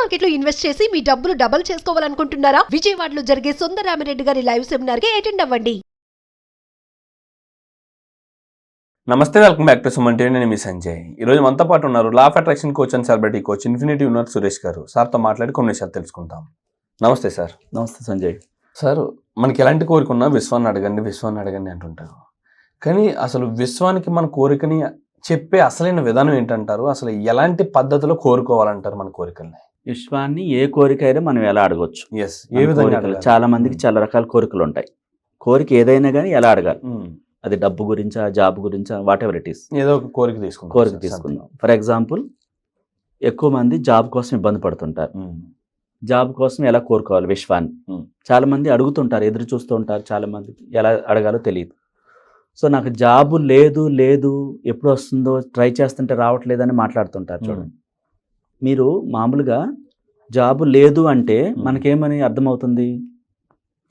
Market లో invest చేసి మీ డబ్బులు డబుల్ చేసుకోవాలనుకుంటున్నారా? విజయవాడలో జరిగే సుందరరామిరెడ్డి గారి లైవ్ సెమినార్ కి అటెండ్ అవ్వండి. నమస్తే, welcome back to Suman TV. నేను మీ సంజయ్. ఈరోజు మనతో పాటు ఉన్నారు law of attraction coach and celebrity coach infinity universe Suresh గారు. సార్తో మాట్లాడి కొన్ని విషయాలు తెలుసుకుందాం. నమస్తే సార్. నమస్తే సంజయ్. సార్, మనకి ఎలాంటి కోరిక ఉన్నా విశ్వాన్ని అడగండి అంటుంటారు. కానీ అసలు విశ్వానికి మన కోరికని చెప్పే అసలైన విధానం ఏంటంటారు? అసలు ఎలాంటి పద్ధతిలో కోరుకోవాలంటారు మన కోరికల్ని? విశ్వాన్ని ఏ కోరిక అయినా మనం ఎలా అడగొచ్చు? ఏ విధంగా? చాలా మందికి చాలా రకాల కోరికలు ఉంటాయి. కోరిక ఏదైనా కానీ ఎలా అడగాలి? అది డబ్బు గురించా, జాబ్ గురించా, వాట్ ఎవర్ ఇట్ ఈస్, ఏదో ఒక కోరిక తీసుకుందాం. ఫర్ ఎగ్జాంపుల్, ఎక్కువ మంది జాబ్ కోసం ఇబ్బంది పడుతుంటారు. జాబ్ కోసం ఎలా కోరుకోవాలి విశ్వాన్ని? చాలా మంది అడుగుతుంటారు, ఎదురు చూస్తూ ఉంటారు. చాలా మందికి ఎలా అడగాలో తెలియదు. సో నాకు జాబు లేదు ఎప్పుడు వస్తుందో ట్రై చేస్తుంటే రావట్లేదని మాట్లాడుతుంటారు. చూడండి, మీరు మామూలుగా జాబు లేదు అంటే మనకేమని అర్థమవుతుంది?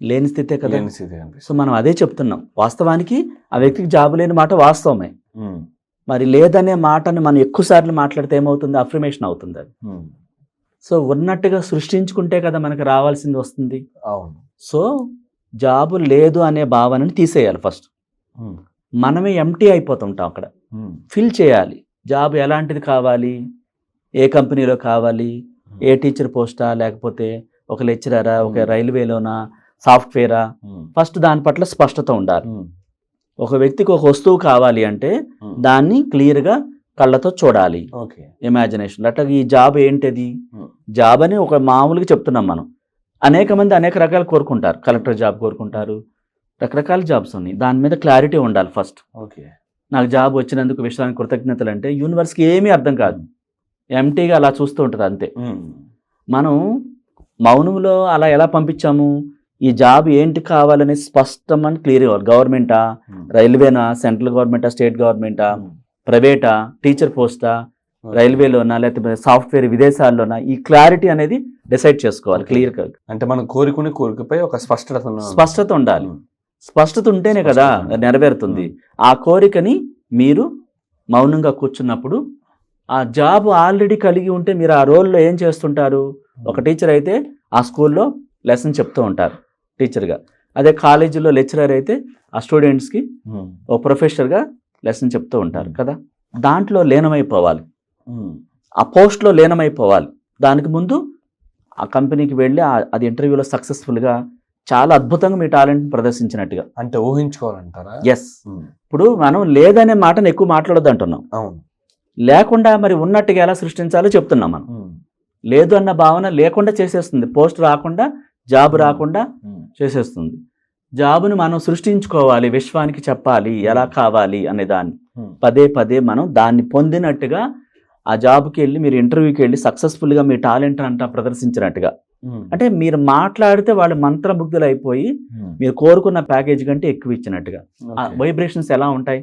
లేని స్థితే కదా. సో మనం అదే చెప్తున్నాం. వాస్తవానికి ఆ వ్యక్తికి జాబు లేని మాట వాస్తవమే. మరి లేదనే మాటని మనం ఎక్కువసార్లు మాట్లాడితే ఏమవుతుంది? అఫర్మేషన్ అవుతుంది అది. సో ఉన్నట్టుగా సృష్టించుకుంటే కదా మనకు రావాల్సింది వస్తుంది. సో జాబు లేదు అనే భావనని తీసేయాలి ఫస్ట్. మనమే ఎంటీ అయిపోతుంటాం. అక్కడ ఫిల్ చేయాలి. జాబ్ ఎలాంటిది కావాలి, ఏ కంపెనీలో కావాలి, ఏ టీచర్ పోస్టా, లేకపోతే ఒక లెక్చరరా, ఒక రైల్వేలోనా, సాఫ్ట్వేరా, ఫస్ట్ దాని పట్ల స్పష్టత ఉండాలి. ఒక వ్యక్తికి ఒక వస్తువు కావాలి అంటే దాన్ని క్లియర్గా కళ్ళతో చూడాలి, ఇమాజినేషన్. అట్లా ఈ జాబ్ ఏంటిది? జాబ్ అని ఒక మామూలుగా చెప్తున్నాం మనం. అనేక మంది అనేక రకాలు కోరుకుంటారు. కలెక్టర్ జాబ్ కోరుకుంటారు, రకరకాల జాబ్స్ ఉన్నాయి. దాని మీద క్లారిటీ ఉండాలి ఫస్ట్. నాకు జాబ్ వచ్చినందుకు విశ్వానికి కృతజ్ఞతలు అంటే యూనివర్స్కి ఏమీ అర్థం కాదు, ఎంటీగా అలా చూస్తూ ఉంటుంది అంతే. మనం మౌనంలో అలా ఎలా పంపించాము? ఈ జాబ్ ఏంటి కావాలని స్పష్టం అని క్లియర్ అవ్వాలి. గవర్నమెంటా, రైల్వేనా, సెంట్రల్ గవర్నమెంటా, స్టేట్ గవర్నమెంటా, ప్రైవేటా, టీచర్ పోస్టా, రైల్వేలోనా, లేకపోతే సాఫ్ట్వేర్ విదేశాల్లోనా, ఈ క్లారిటీ అనేది డిసైడ్ చేసుకోవాలి క్లియర్గా. అంటే మనం కోరుకునే కోరికపై ఒక స్పష్టత ఉండాలి. స్పష్టత ఉంటేనే కదా నెరవేరుతుంది. ఆ కోరికని మీరు మౌనంగా కూర్చున్నప్పుడు, ఆ జాబ్ ఆల్రెడీ కలిగి ఉంటే మీరు ఆ రోల్లో ఏం చేస్తుంటారు? ఒక టీచర్ అయితే ఆ స్కూల్లో లెసన్ చెప్తూ ఉంటారు టీచర్గా. అదే కాలేజీలో లెక్చరర్ అయితే ఆ స్టూడెంట్స్కి ఒక ప్రొఫెసర్గా లెసన్ చెప్తూ ఉంటారు కదా. దాంట్లో లీనమైపోవాలి, ఆ పోస్ట్లో లీనమైపోవాలి. దానికి ముందు ఆ కంపెనీకి వెళ్ళి అది ఇంటర్వ్యూలో సక్సెస్ఫుల్గా చాలా అద్భుతంగా మీ టాలెంట్ని ప్రదర్శించినట్టుగా అంటే ఊహించుకోవాలంటారా? ఎస్. ఇప్పుడు మనం లేదనే మాటను ఎక్కువ మాట్లాడొద్దు అంటున్నాం. లేకుండా మరి ఉన్నట్టుగా ఎలా సృష్టించాలో చెప్తున్నాం మనం. లేదు అన్న భావన లేకుండా చేసేస్తుంది. పోస్ట్ రాకుండా, జాబ్ రాకుండా చేసేస్తుంది. జాబుని మనం సృష్టించుకోవాలి, విశ్వానికి చెప్పాలి ఎలా కావాలి అనే దాన్ని. పదే పదే మనం దాన్ని పొందినట్టుగా ఆ జాబ్కి వెళ్ళి, మీరు ఇంటర్వ్యూకి వెళ్ళి సక్సెస్ఫుల్గా మీ టాలెంట్ అంతా ప్రదర్శించినట్టుగా. అంటే మీరు మాట్లాడితే వాళ్ళు మంత్రముగ్ధులు అయిపోయి మీరు కోరుకున్న ప్యాకేజ్ కంటే ఎక్కువ ఇచ్చినట్టుగా. వైబ్రేషన్స్ ఎలా ఉంటాయి,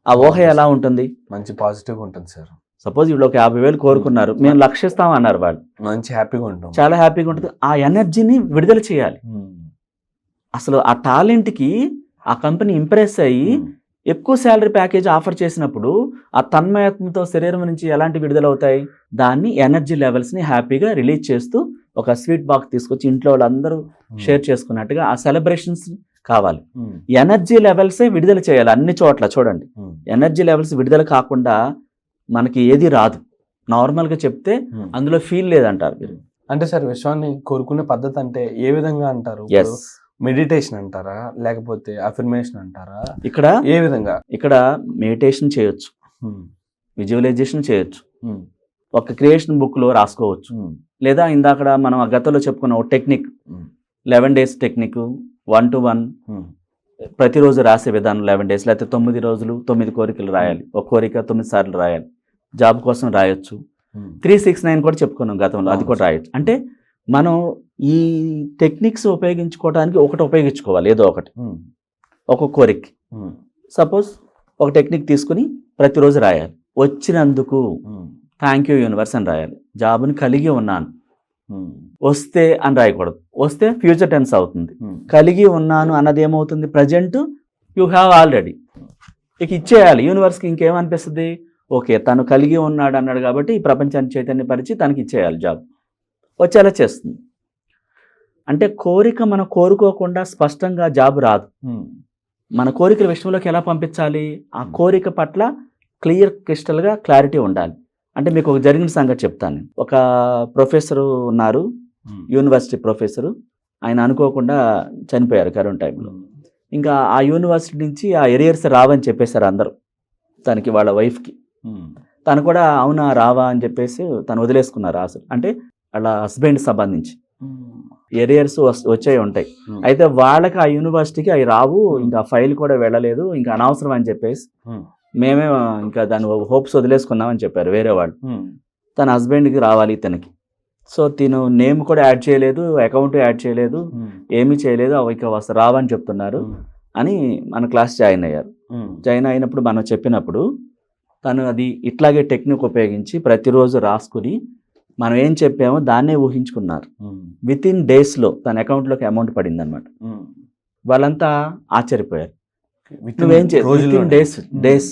ఆ ఊహ ఎలా ఉంటుంది? మంచి పాజిటివ్గా ఉంటుంది సార్. సపోజ్ ఇప్పుడు ఒక 50,000 కోరుకున్నారు, మేము లక్షిస్తాం అన్నారు వాళ్ళు. మంచి హ్యాపీగా ఉంటాం, చాలా హ్యాపీగా ఉంటుంది. ఆ ఎనర్జీని విడుదల చేయాలి. అసలు ఆ టాలెంట్కి ఆ కంపెనీ ఇంప్రెస్ అయ్యి ఎక్కువ శాలరీ ప్యాకేజ్ ఆఫర్ చేసినప్పుడు ఆ తన్మయత్వంతో శరీరం నుంచి ఎలాంటి విడుదల అవుతాయి? దాన్ని ఎనర్జీ లెవెల్స్ని హ్యాపీగా రిలీజ్ చేస్తూ ఒక స్వీట్ బాక్స్ తీసుకొచ్చి ఇంట్లో వాళ్ళందరూ షేర్ చేసుకున్నట్టుగా ఆ సెలబ్రేషన్స్ కావాలి. ఎనర్జీ లెవెల్సే విడుదల చేయాలి అన్ని చోట్ల. చూడండి, ఎనర్జీ లెవెల్స్ విడుదల కాకుండా మనకి ఏది రాదు. నార్మల్గా చెప్తే అందులో ఫీల్ లేదంటారు మీరు. అంటే సార్, విశ్వాన్ని కోరుకునే పద్ధతి అంటే ఏ విధంగా అంటారు? మెడిటేషన్ అంటారా, లేకపోతే అఫర్మేషన్ అంటారా? ఇక్కడ ఏ విధంగా? ఇక్కడ మెడిటేషన్ చేయొచ్చు, విజువలైజేషన్ చేయొచ్చు, ఒక క్రియేషన్ బుక్లో రాసుకోవచ్చు, లేదా ఇందాక మనం ఆ గతంలో చెప్పుకున్న ఒక టెక్నిక్ 11 days టెక్నిక్, 1 to 1 ప్రతిరోజు రాసే విధానం 11 days, లేకపోతే 9 రోజులు 9 కోరికలు రాయాలి. ఒక కోరిక 9 సార్లు రాయాలి. జాబ్ కోసం రాయొచ్చు. 369 కూడా చెప్పుకున్నాం గతంలో, అది కూడా రాయొచ్చు. అంటే మనం ఈ టెక్నిక్స్ ఉపయోగించుకోవడానికి ఒకటి ఉపయోగించుకోవాలి, ఏదో ఒకటి ఒక కోరిక. సపోజ్ ఒక టెక్నిక్ తీసుకుని ప్రతిరోజు రాయాలి. వచ్చినందుకు థ్యాంక్ యూ యూనివర్స్ అని రాయాలి. జాబ్ని కలిగి ఉన్నాను, వస్తే అని రాయకూడదు. వస్తే ఫ్యూచర్ టెన్స్ అవుతుంది. కలిగి ఉన్నాను అన్నది ఏమవుతుంది? Present you have already. ఇక ఇచ్చేయాలి యూనివర్స్కి. ఇంకేమనిపిస్తుంది? ఓకే, తను కలిగి ఉన్నాడు అన్నాడు కాబట్టి ఈ ప్రపంచాన్ని చైతన్యపరిచి తనకి ఇచ్చేయాలి జాబ్. వచ్చేలా చేస్తుంది. అంటే కోరిక మనం కోరుకోకుండా స్పష్టంగా జాబ్ రాదు. మన కోరికల విషయంలోకి ఎలా పంపించాలి? ఆ కోరిక పట్ల క్రిస్టల్గా క్లారిటీ ఉండాలి. అంటే మీకు ఒక జరిగిన సంగతి చెప్తాను. ఒక ప్రొఫెసరు ఉన్నారు, యూనివర్సిటీ ప్రొఫెసరు. ఆయన అనుకోకుండా చనిపోయారు కరోనా టైంలో. ఇంకా ఆ యూనివర్సిటీ నుంచి ఆ ఎరియర్స్ రావని చెప్పేశారు అందరూ తనకి, వాళ్ళ వైఫ్కి. తను కూడా అవునా రావా అని చెప్పేసి తను వదిలేసుకున్నారు అసలు. అంటే వాళ్ళ హస్బెండ్ సంబంధించి ఎరియర్స్ వచ్చాయి ఉంటాయి. అయితే వాళ్ళకి ఆ యూనివర్సిటీకి అవి రావు, ఇంకా ఫైల్ కూడా వెళ్ళలేదు, ఇంకా అనవసరం అని చెప్పేసి మేమే ఇంకా దాని హోప్స్ వదిలేసుకున్నామని చెప్పారు వేరే వాళ్ళు. తన హస్బెండ్కి రావాలి తనకి. సో తిను నేమ్ కూడా యాడ్ చేయలేదు, అకౌంట్ యాడ్ చేయలేదు, ఏమీ చేయలేదు, ఇక రావని చెప్తున్నారు అని మన క్లాస్ జాయిన్ అయ్యారు. జాయిన్ అయినప్పుడు మనం చెప్పినప్పుడు తను అది ఇట్లాగే టెక్నిక్ ఉపయోగించి ప్రతిరోజు రాసుకుని మనం ఏం చెప్పామో దాన్నే ఊహించుకున్నారు. విత్ ఇన్ డేస్లో తన అకౌంట్లోకి అమౌంట్ పడింది అనమాట. వాళ్ళంతా ఆశ్చర్యపోయారు. నువ్వేం డేస్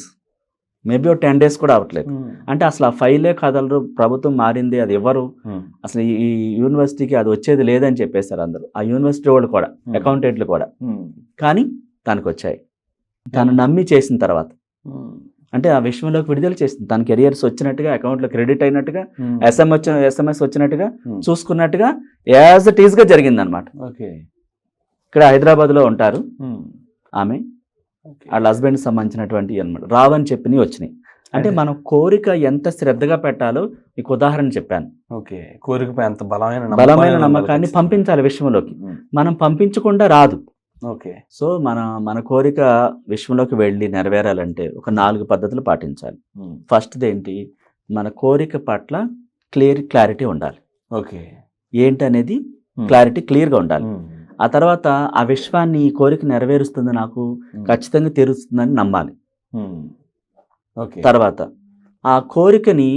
మేబీ 10 days కూడా అవ్వట్లేదు. అంటే అసలు ఆ ఫైలే కదలరు, ప్రభుత్వం మారింది, అది ఎవరు అసలు ఈ యూనివర్సిటీకి అది వచ్చేది లేదని చెప్పేశారు అందరూ, ఆ యూనివర్సిటీ వాళ్ళు కూడా, అకౌంటెంట్లు కూడా. కానీ తనకు వచ్చాయి. తను నమ్మి చేసిన తర్వాత, అంటే ఆ విషయంలోకి విడుదల చేసింది. తన కెరియర్స్ వచ్చినట్టుగా, అకౌంట్లో క్రెడిట్ అయినట్టుగా, SMS వచ్చినట్టుగా, చూసుకున్నట్టుగా యాజ్ ఇట్ ఈస్గా జరిగింది అనమాట. ఇక్కడ హైదరాబాద్లో ఉంటారు ఆమె, వాళ్ళ హస్బెండ్ సంబంధించినటువంటి అనమాట. రావని చెప్పినవి వచ్చినాయి. అంటే మనం కోరిక ఎంత శ్రద్ధగా పెట్టాలో మీకు ఉదాహరణ చెప్పాను. కోరికపై అంత బలమైన నమ్మకాన్ని పంపించాలి విషయంలోకి. మనం పంపించకుండా రాదు. సో మన కోరిక విశ్వంలోకి వెళ్ళి నెరవేరాలంటే ఒక 4 పద్ధతులు పాటించాలి. ఫస్ట్ది ఏంటి? మన కోరిక పట్ల క్లారిటీ ఉండాలి. ఏంటి అనేది క్లియర్గా ఉండాలి. ఆ తర్వాత ఆ విశ్వాన్ని ఈ కోరిక నెరవేరుస్తుంది, నాకు ఖచ్చితంగా తీరుస్తుందని నమ్మాలి. తర్వాత ఆ కోరికని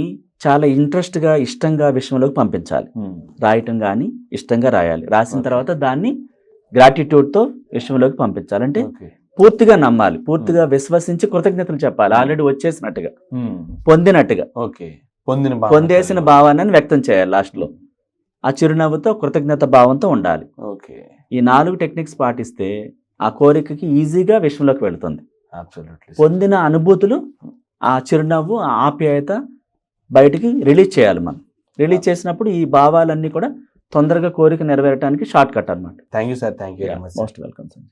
చాలా ఇంట్రెస్ట్గా, ఇష్టంగా విశ్వంలోకి పంపించాలి. రాయటం కానీ ఇష్టంగా రాయాలి. రాసిన తర్వాత దాన్ని గ్రాటిట్యూడ్తో విశ్వంలోకి పంపించాలి. అంటే పూర్తిగా నమ్మాలి, పూర్తిగా విశ్వసించి కృతజ్ఞతలు చెప్పాలి. ఆల్రెడీ వచ్చేసినట్టుగా, పొందినట్టుగా, పొందేసిన భావాన్ని వ్యక్తం చేయాలి. లాస్ట్లో ఆ చిరునవ్వుతో, కృతజ్ఞత భావంతో ఉండాలి. ఈ 4 టెక్నిక్స్ పాటిస్తే ఆ కోరికకి ఈజీగా విశ్వంలోకి వెళుతుంది. పొందిన అనుభూతులు, ఆ చిరునవ్వు, ఆ ఆప్యాయత బయటికి రిలీజ్ చేయాలి. మనం రిలీజ్ చేసినప్పుడు ఈ భావాలన్నీ కూడా తొందరగా కోరిక నెరవేరడానికి షార్ట్ కట్ అనమాట. Thank you sir. Thank you. Most welcome sir.